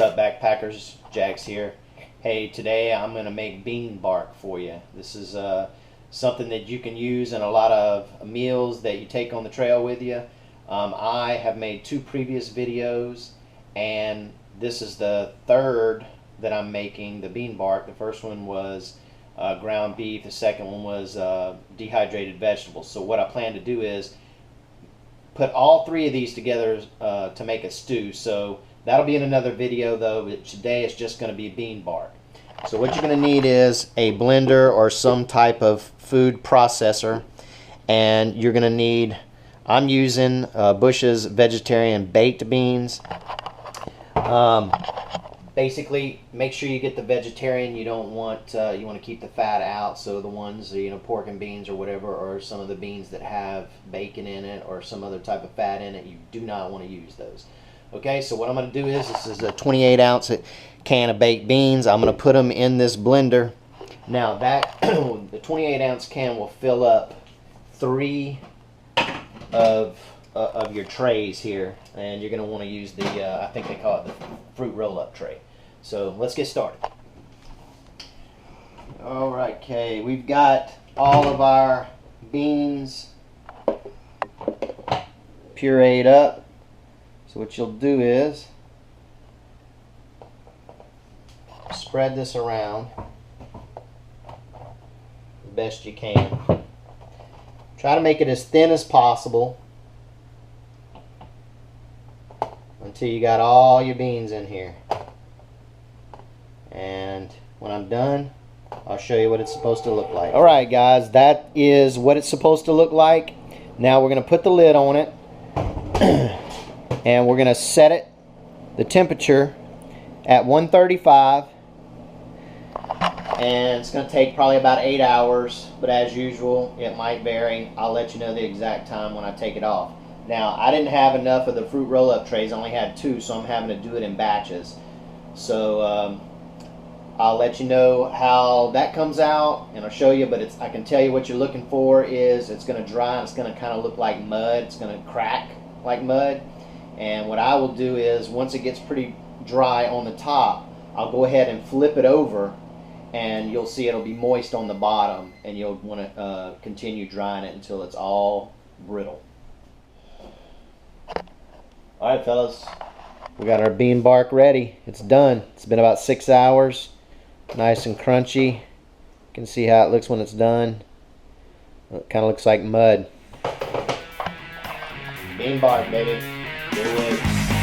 up, backpackers? Jaxx here. Hey, today I'm going to make bean bark for you. This is something that you can use in a lot of meals that you take on the trail with you. I have made 2 previous videos, and this is the 3rd that I'm making the bean bark. The first one was ground beef. The second one was dehydrated vegetables. So what I plan to do is put all 3 of these together to make a stew. So that'll be in another video though, but today it's just going to be bean bark. So what you're going to need is a blender or some type of food processor, and you're going to need, I'm using Bush's vegetarian baked beans. Basically, make sure you get the vegetarian. You don't want you want to keep the fat out. So the ones, pork and beans or whatever, or some of the beans that have bacon in it or some other type of fat in it, you do not want to use those. Okay, so what I'm going to do is, this is a 28-ounce can of baked beans. I'm going to put them in this blender. Now that the 28-ounce can will fill up 3 of your trays here, and you're going to want to use the I think they call it the fruit roll-up tray. So let's get started. All right, okay, we've got all of our beans pureed up. So what you'll do is spread this around the best you can. Try to make it as thin as possible until you got all your beans in here. And when I'm done, I'll show you what it's supposed to look like. Alright guys, that is what it's supposed to look like. Now we're going to put the lid on it and we're going to set it, the temperature, at 135, and it's going to take probably about 8 hours, but as usual it might vary. I'll let you know the exact time when I take it off. Now I didn't have enough of the fruit roll-up trays, I only had 2, so I'm having to do it in batches. So I'll let you know how that comes out and I'll show you, but I can tell you what you're looking for is it's going to dry and it's going to kind of look like mud. It's going to crack like mud. And what I will do is, once it gets pretty dry on the top, I'll go ahead and flip it over, and you'll see it'll be moist on the bottom, and you'll want to continue drying it until it's all brittle. Alright fellas, we got our bean bark ready. It's done. It's been about 6 hours. Nice and crunchy. You can see how it looks when it's done. It kind of looks like mud. Bean bark, baby. Good way.